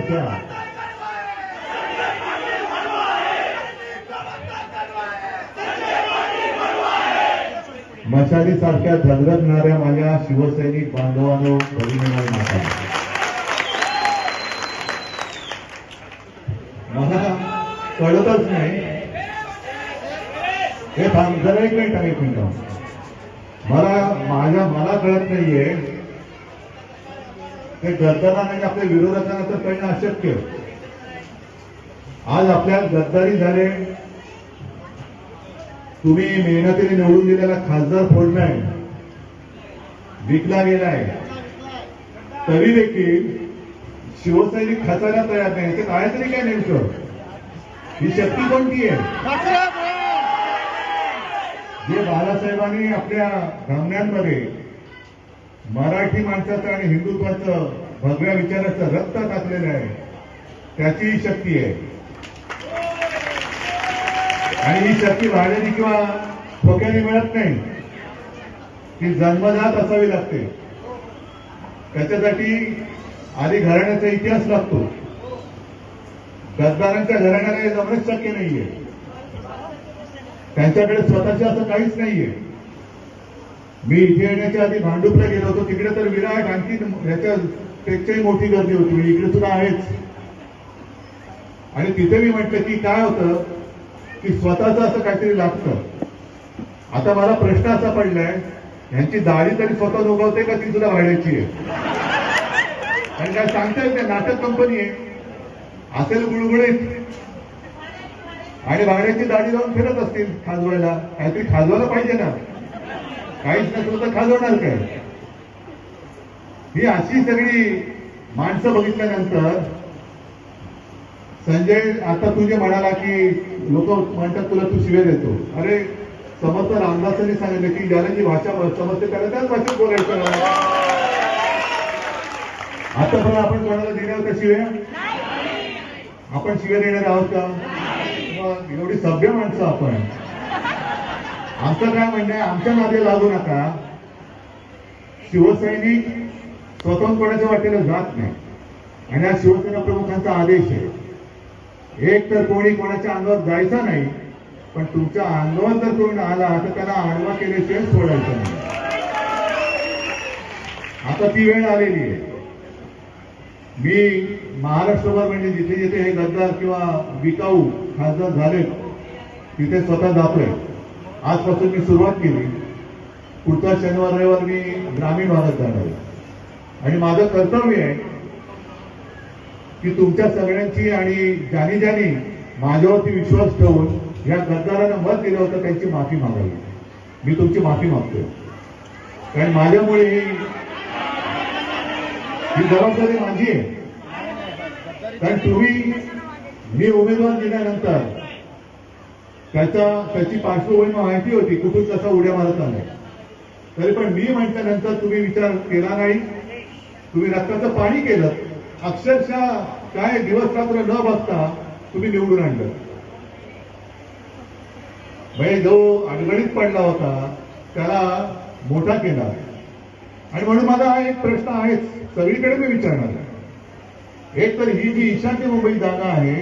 सारख्या मशाली सारख्या झगडणाऱ्या माझ्या शिवसैनिक बांधवांनो, भगिनींनो, माता, मला कळतच नाही. हे थांब जरा एक मिनिट मला कळत नाहीये ते गद्दारांना आणि आपल्या विरोधकांना तर कळणं अशक्य. आज आपल्या गद्दारी झाले, तुम्ही मेहनतीने निवडून दिलेला खासदार फोडलाय, विकला गेलाय, तरी देखील शिवसैनिक खचायला तयार नाही. ते काय तरी काय नेमकं ही शक्ती कोणती आहे? जे बाळासाहेबांनी आपल्या घामण्यांमध्ये मराठी माणसाचं आणि हिंदुत्वाचं भगव्या विचाराचं रक्त टाकलेलं आहे, त्याची ही शक्ती आहे. आणि ही शक्ती भाड्याने किंवा ठोक्याने मिळत नाही, ती जन्मजात असावी लागते. त्याच्यासाठी आधी घराण्याचा इतिहास लागतो. गद्दारांच्या घराण्याला हे जमणंच शक्य नाहीये. त्यांच्याकडे स्वतःचे असं काहीच नाहीये. मी इथे येण्याच्या आधी भांडुपला गेलो होतो, तिकडे तर विराट आणखी याच्यापेक्षाही मोठी गर्दी होती. इकडे सुद्धा आहेच. आणि तिथे मी म्हटलं की काय होतं की स्वतःचं असं काहीतरी लागतं. आता मला प्रश्न असा पडलाय, यांची दाढी तरी स्वतः उगवते का ती सुद्धा भाड्याची आहे? आणि काय सांगता येते, नाटक कंपनी आहे, असेल गुळगुळीत आणि भाड्याची दाढी लावून फिरत असतील खाजवायला. काहीतरी खाजवायला पाहिजे ना, काहीच नसलं तर खाजवणार काय? ही अशी सगळी माणसं बघितल्यानंतर संजय, आता तुझे म्हणाला की लोक म्हणतात तुला तू शिव्या देतो. अरे समर्थ रामदासांनी सांगितलं की ज्याला जी भाषा समजते त्याला त्याच भाषेत बोलायचं. आता पण आपण कोणाला देणार का शिव्या? आपण शिव्या देणार आहोत का? एवढी सभ्य माणसं आपण. आमचं काय म्हणणं आहे, आमच्या नादी लागू नका. शिवसैनिक स्वतंत्र कोणाच्या वाटेला जात नाही आणि हा शिवसेना प्रमुखांचा आदेश आहे. एक तर कोणी कोणाच्या अंगावर जायचं नाही, पण तुमच्या अंगावर जर कोणी आला तर त्याला आडवा केल्याशिवाय सोडायचं नाही. आता ती वेळ आलेली आहे. मी महाराष्ट्रभर म्हणजे जिथे जिथे हे गद्दार किंवा विकाऊ खासदार झाले तिथे स्वतः जातोय. आजपासून मी सुरुवात केली. पुढचा शनिवार रविवार मी ग्रामीण भागात जाणार आहे आणि माझं कर्तव्य आहे की तुमच्या सगळ्यांची आणि ज्यांनी ज्यांनी माझ्यावरती विश्वास ठेवून या गद्दारांना मत दिलं होतं त्यांची माफी मागावी. मी तुमची माफी मागतोय, कारण माझ्यामुळे ही जबाबदारी माझी आहे. कारण मी उमेदवार दिल्यानंतर त्याची पार्श्वभूमी माहिती होती, कुठून कसा उड्या मारत आलाय. तरी पण मी म्हटल्यानंतर तुम्ही विचार केला नाही, तुम्ही रक्ताचं पाणी केलं. अक्षरशः काय दिवस रात्र न बघता तुम्ही निवडून आणलं. म्हणजे जो अडगडीत पडला होता त्याला मोठा केला. आणि म्हणून माझा हा एक प्रश्न आहेच, सगळीकडे मी विचारणार. एक तर ही जी ईशान्य मुंबई जागा आहे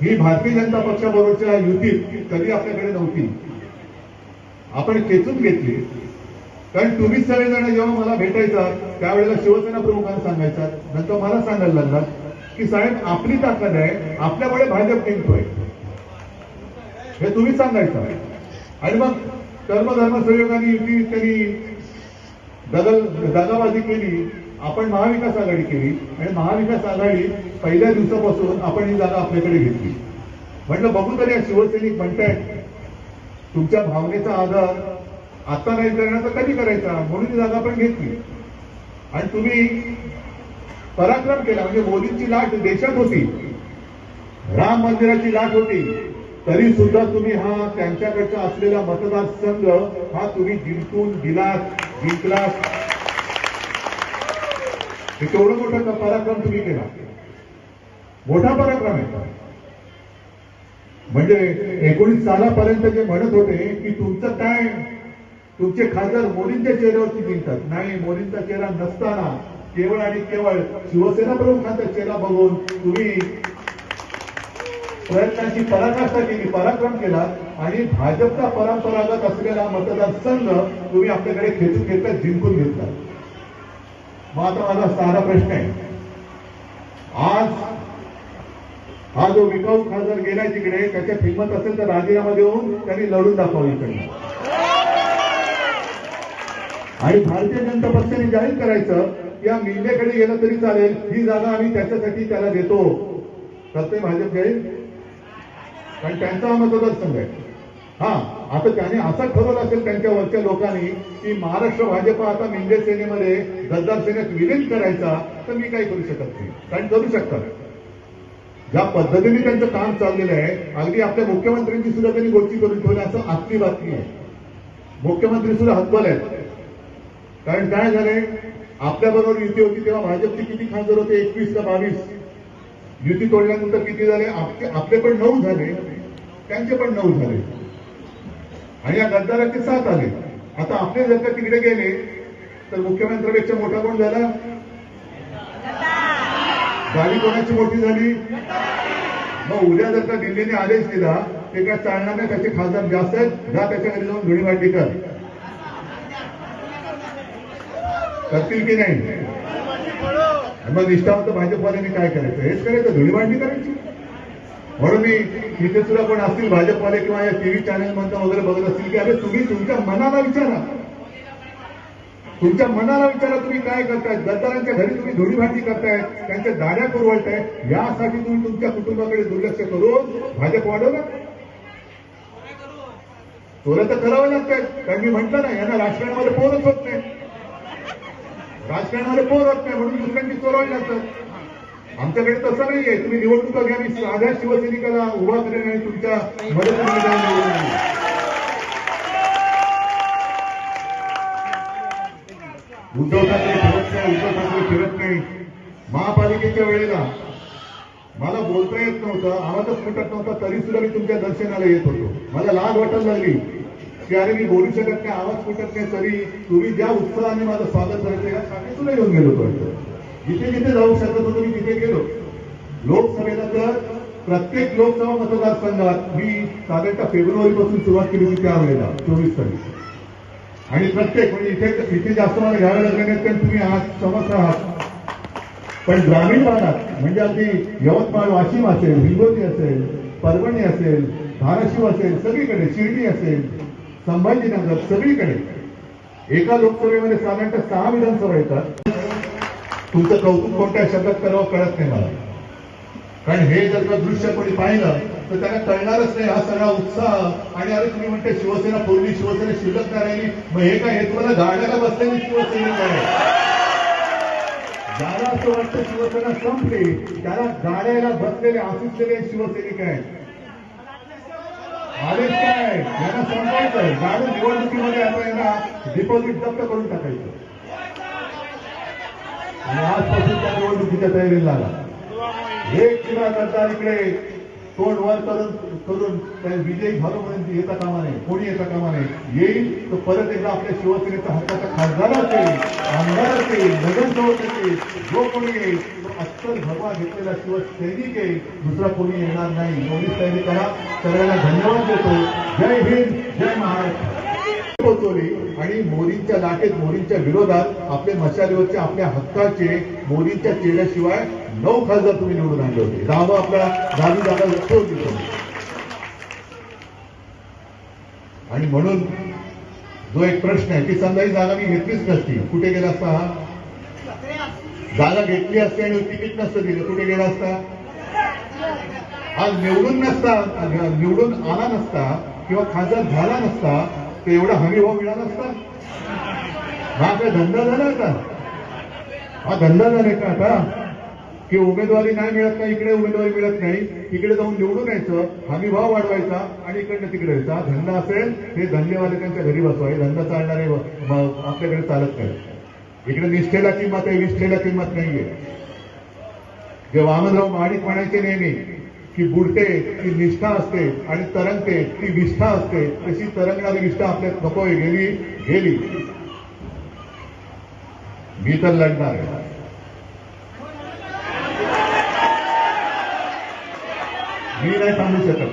ही भारतीय जनता पक्षाबरोबरच्या युतीत कधी आपल्याकडे नव्हती. आपण खेचून घेतली. कारण तुम्ही सगळेजण जेव्हा मला भेटायचा त्यावेळेला शिवसेना प्रमुखांना सांगायचा, नंतर मला सांगायला लागला की साहेब आपली ताकद आहे, आपल्यामुळे भाजप जिंकतोय, हे तुम्ही सांगायचं. आणि मग कर्मधर्म संयोगाने युती त्यांनी दगाबाजी केली. आपण महाविकास आघाडी केली आणि महाविकास आघाडी पहिल्या दिवसापासून आपण ही जागा आपल्याकडे घेतली. म्हटलं बघू तरी या शिवसैनिक म्हणतायत तुमच्या भावनेचा आधार आता नाही करणार तर कधी करायचा, म्हणून ही जागा आपण घेतली. आणि तुम्ही पराक्रम केला. म्हणजे मोदींची लाट देशात होती, राम मंदिराची लाट होती, तरी सुद्धा तुम्ही हा त्यांच्याकडचा असलेला मतदारसंघ हा तुम्ही जिंकून दिलात, जिंकलात. हे केवढं मोठा पराक्रम तुम्ही केला, मोठा पराक्रम आहे. म्हणजे 19 सालापर्यंत जे म्हणत होते की तुमचं काय, तुमचे खासदार मोदींच्या चेहऱ्यावरती जिंकतात. नाही, मोदींचा चेहरा नसताना केवळ आणि केवळ शिवसेना प्रमुखांचा चेहरा बघून तुम्ही प्रयत्नांची पराकाष्ठा केली, पराक्रम केला आणि भाजपचा परंपरागत असलेला मतदारसंघ तुम्ही आपल्याकडे खेचून घेतला, जिंकून घेतला. मग आता माझा सारा प्रश्न आहे, आज हा जो विकाऊ खासदार गेलाय तिकडे, त्याच्या हिंमत असेल तर राजीनामा देऊन त्यांनी लढून दाखवावं इकडनं आणि भारतीय जनता पक्षाने जाहीर करायचं या मिल्लेकडे गेलं तरी चालेल, ही जागा आम्ही त्याच्यासाठी त्याला देतो. करते भाजप जाईल, कारण त्यांचा हा मतदारसंघ आहे. हा, आता त्याने असं ठरवलं असेल त्यांच्या वरच्या लोकांनी की महाराष्ट्र भाजप आता मिंदे सेनेमध्ये गद्दार सेनेत विलीन करायचा, तर मी काही करू शकत नाही. कारण करू शकतात, ज्या पद्धतीने त्यांचं काम चाललेलं आहे, अगदी आपल्या मुख्यमंत्र्यांची सुद्धा त्यांनी गोष्टी करून ठेवल्या असं आतली बातमी आहे. मुख्यमंत्री सुद्धा हतबल आहेत. कारण काय झालंय, आपल्याबरोबर युती होती तेव्हा भाजपचे किती खासदार होते, 21 का 22. युती तोडल्यानंतर किती झाले, आपले पण 9 झाले, त्यांचे पण 9 झाले आणि या गद्दाराचे 7 आले. आता आपले जर का तिकडे गेले तर मुख्यमंत्र्यापेक्षा मोठा कोण झाला, गाडी कोणाची मोठी झाली. मग उद्या जर का दिल्लीने आदेश दिला ते काय चालणार नाही, त्याचे खासदार जास्त आहेत, जा त्याच्या घरी जाऊन धुळीवाटी कर, करतील की नाही. मग निष्ठावंत भाजपवाल्यांनी काय करायचं, हेच करायचं, धुळीवाटी करायची. म्हणून मी तिथे सुद्धा कोण असतील भाजपवाले किंवा या टीव्ही चॅनल मधून वगैरे बघत असतील की अरे तुम्ही तुमच्या मनाला विचारा, तुमच्या मनाला विचारा तुम्ही काय करताय. गद्दारांच्या घरी तुम्ही धुळीवाटी करताय, त्यांच्या दाड्या पुरवळताय, यासाठी तुम्ही तुमच्या कुटुंबाकडे दुर्लक्ष करून भाजप वाढवलं. चोऱ्या तर करावं लागतात, कारण मी म्हटलं ना, यांना राजकारणामध्ये पोरच होत नाही, राजकारणामध्ये पोर होत नाही म्हणून दुसऱ्यांची चोरावी लागतात. आमच्याकडे तसं नाहीये, तुम्ही निवडणुका घ्या, मी साध्या शिवसैनिकाला उभा करेन आणि तुमच्या मदतीने जाऊन निवडून. उद्धव ठाकरे फिरत नाही, उद्धव ठाकरे फिरत नाही. महापालिकेच्या वेळेला मला बोलता येत नव्हतं, आवाजच फुटत नव्हता, तरी सुद्धा मी तुमच्या दर्शनाला येत होतो. मला लाज वाटायला लागली की अरे मी बोलू शकत नाही, आवाज फुटत नाही, तरी तुम्ही ज्या उत्साहाने माझं स्वागत करायचं यासाठी सुद्धा येऊन गेलो होतो. जिथे जिथे जाऊ शकत होतो मी तिथे गेलो. लोकसभेला तर प्रत्येक लोकसभा मतदारसंघात मी साधारणतः फेब्रुवारीपासून सुरुवात केली होती, त्यावेळेला 24 तारीख. आणि प्रत्येक म्हणजे इथे जास्त मला घ्यावे लागले नाहीत, कारण तुम्ही आज समर्थ आहात. पण ग्रामीण भागात म्हणजे अगदी यवतमाळ, वाशिम असेल, हिंगोली असेल, परभणी असेल, धाराशिव असेल, सगळीकडे शिर्डी असेल, संभाजीनगर, सगळीकडे एका लोकसभेमध्ये साधारणतः 6 विधानसभा येतात. तुमचं कौतुक कोणत्या शब्दात करावं कळत नाही मला, कारण हे जर का दृश्य कोणी पाहिलं तर त्यांना कळणारच नाही हा सगळा उत्साह. आणि अरे तुम्ही म्हणते शिवसेना फोडली, शिवसेना शिल्लक नाही राहिली, मग हे काय, हे तुम्हाला गाड्याला बसलेली शिवसैनिक आहे. ज्याला असं वाटतं शिवसेना संपली, त्याला गाड्याला बसलेले आसुसलेले शिवसैनिक आहेत. आदेश काय, यांना संपवायचं, गाडून निवडणुकीमध्ये आता यांना डिपॉझिट जप्त करून टाकायचं आणि आजपासून त्या निवडणुकीच्या तयारीला लागला. एक किंवा गद्दार इकडे तोंड वर करून विजयी झालो म्हणून येता कामा नये, कोणी येता कामा नये. येईल तर परत एकदा आपल्या शिवसेनेचा हक्काचा खासदार असेल, आमदार असेल, नगरसेवक असेल, जो कोणी येईल तो अत्तर भगवा घेतलेला शिवसैनिक येईल, दुसरा कोणी येणार नाही. एवढीच तयारी करा. सगळ्यांना धन्यवाद देतो. जय हिंद, जय महाराष्ट्र. पोचवली आणि मोदींच्या लाटेत, मोदींच्या विरोधात आपले मशालीवरचे, आपल्या हक्काचे, मोदींच्या चेहऱ्याशिवाय 9 खासदार तुम्ही निवडून आणले होते. 10 आपला 10वी जागा ठेवली. आणि म्हणून जो एक प्रश्न आहे की समजा ही जागा मी घेतलीच नसती, कुठे गेला असता हा? जागा घेतली असती आणि तिकीट नसतं दिलं, कुठे गेला असता? आज निवडून नसता, निवडून आला नसता किंवा खासदार झाला नसता तर एवढा हमीभाव मिळाला असता? हा काय धंदा झाला का? हा धंदा झालाय का आता की उमेदवारी नाही मिळत नाही, इकडे उमेदवारी मिळत नाही, तिकडे जाऊन निवडून यायचं, हमीभाव वाढवायचा आणि इकडनं तिकडे यायचा. धंदा असेल हे धंदेवाले त्यांच्या घरी बसवाय, धंदा चालणारे आपल्याकडे चालत नाही. इकडे निष्ठेला किंमत आहे, विष्ठेला किंमत नाहीये. जे वामनराव महाडिक म्हणायचे नेहमी की बुडते ती निष्ठा असते आणि तरंगते ती विष्ठा असते, तशी तरंगणारी विष्ठा आपल्यात नकोय, गेली. मी तर लढणार आहे. मी नाही थांबू शकत.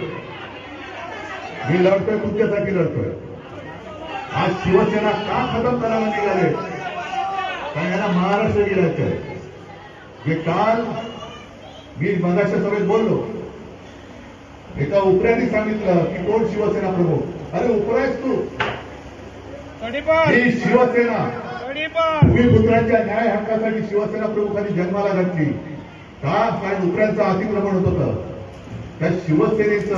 मी लढतोय, तुमच्यासाठी लढतोय. आज शिवसेना का खतम करायला निघाले? कारण यांना महाराष्ट्र गिरायचं आहे. जे काल मी मगाच्या सभेत बोललो, एका उपऱ्याने सांगितलं की कोण शिवसेना प्रमुख. अरे उपरायच तू. ही शिवसेना भूमिपुत्रांच्या न्याय हक्कासाठी शिवसेना प्रमुखांनी जन्माला घातली. का? कारण उपऱ्यांचं अतिक्रमण होत होतं. त्या शिवसेनेचं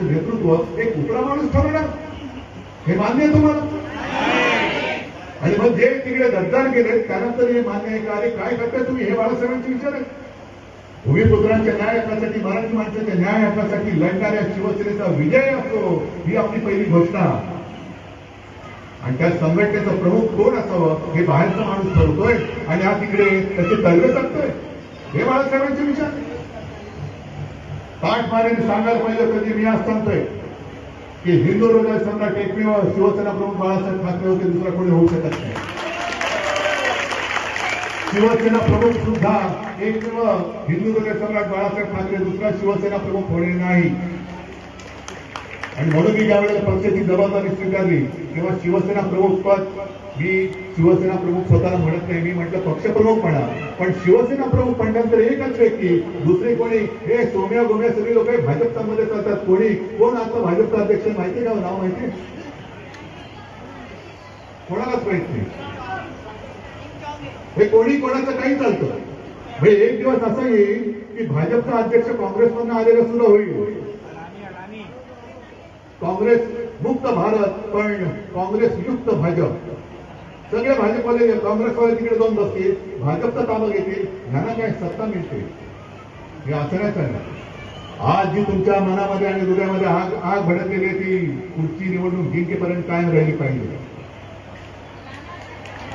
नेतृत्व एक उपरा माणूस ठरवणार, हे मान्य आहे तुम्हाला? आणि मग जे तिकडे गद्दार गेले त्यानंतर हे मान्य आहे का? अरे काय करताय तुम्ही? हे बाळासाहेबांचे विचार आहे. भूमिपुत्रांच्या न्याय हक्कासाठी, मराठी माणसाच्या न्याय हक्कासाठी लढणाऱ्या शिवसेनेचा विजय असतो, ही आपली पहिली घोषणा. आणि त्या संघटनेचा प्रमुख कोण असावं हे बाहेरचा माणूस ठरवतोय आणि हा तिकडे त्याचे तळवे टाकतोय. हे बाळासाहेबांचे विचार. ताट मारेने सांगायला पाहिजे कधी मी आज सांगतोय की हिंदू हृदय सम्राट एकमेव शिवसेना प्रमुख बाळासाहेब ठाकरे होते, दुसरा कोणी होऊ शकत नाही. शिवसेना प्रमुख सुद्धा एकमेव हिंदू हृदय सम्राट बाळासाहेब ठाकरे, दुसरा शिवसेना प्रमुख होणे नाही. आणि म्हणून मी ज्यावेळेला पक्षाची जबाबदारी स्वीकारली तेव्हा शिवसेना प्रमुख पद, मी शिवसेना प्रमुख स्वतःला म्हणत नाही, मी म्हटलं पक्षप्रमुख म्हणा. पण शिवसेना प्रमुख म्हटल्यानंतर एकच व्यक्ती, दुसरे कोणी हे सोम्या गोम्या सगळी लोक भाजपमध्ये चालतात. कोण आता भाजपचा अध्यक्ष माहिती का? नाव माहिती? कोणालाच माहित नाही. हे कोणाचं काही चालतं. म्हणजे एक दिवस असा येईल की भाजपचा अध्यक्ष काँग्रेसमधून आलेला सुद्धा होईल. काँग्रेस मुक्त भारत, पण काँग्रेस युक्त भाजप. सगळे भाजपवाले काँग्रेसवाले तिकडे जाऊन बसतील, भाजपचा ताबा घेतील, यांना काय सत्ता मिळते? हे असं नाही चालणार. आज जी तुमच्या मनामध्ये आणि हृदयामध्ये आग भडकलेली आहे ती पुढची निवडणूक जिंकेपर्यंत कायम राहिली पाहिजे.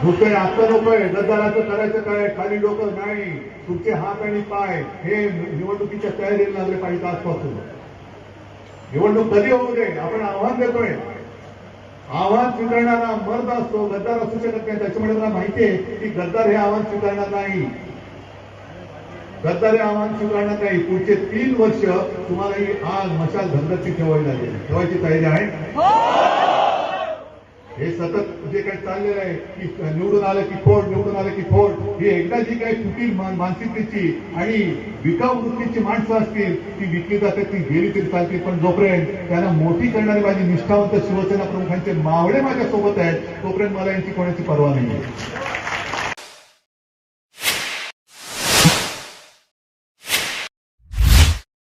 दुसरे आता लोक आहे गद्दाराचं करायचं काय, खाली लोक नाही, तुमचे हात आणि पाय हे निवडणुकीच्या तयारीला लागले पाहिजे आजपासून. निवडणूक कधी होऊ दे, आपण आव्हान देतोय. आव्हान स्वीकारणारा मर्द असतो, गद्दार असू शकत नाही. त्याच्यामुळे मला माहिती आहे की गद्दार हे आव्हान स्वीकारणार नाही. गद्दार हे आव्हान स्वीकारणार नाही. पुढचे 3 वर्ष तुम्हाला ही आग मशाल धंद्याची ठेवावी लागेल. ठेवायची तयारी आहे? हे सतत जे काही चाललेलं आहे की निवडून आलं की फोड, निवडून आलं की फोड, ही एकदा जी काही कुटील मानसिकतेची आणि विकाऊ वृत्तीची माणसं असतील ती विकली जातात, ती गेली तरी चालतील. पण जोपर्यंत त्यांना मोठी करणारी माझी निष्ठावंत शिवसेना प्रमुखांचे मावळे माझ्या सोबत आहेत तोपर्यंत मला यांची कोणाची पर्वा नाही.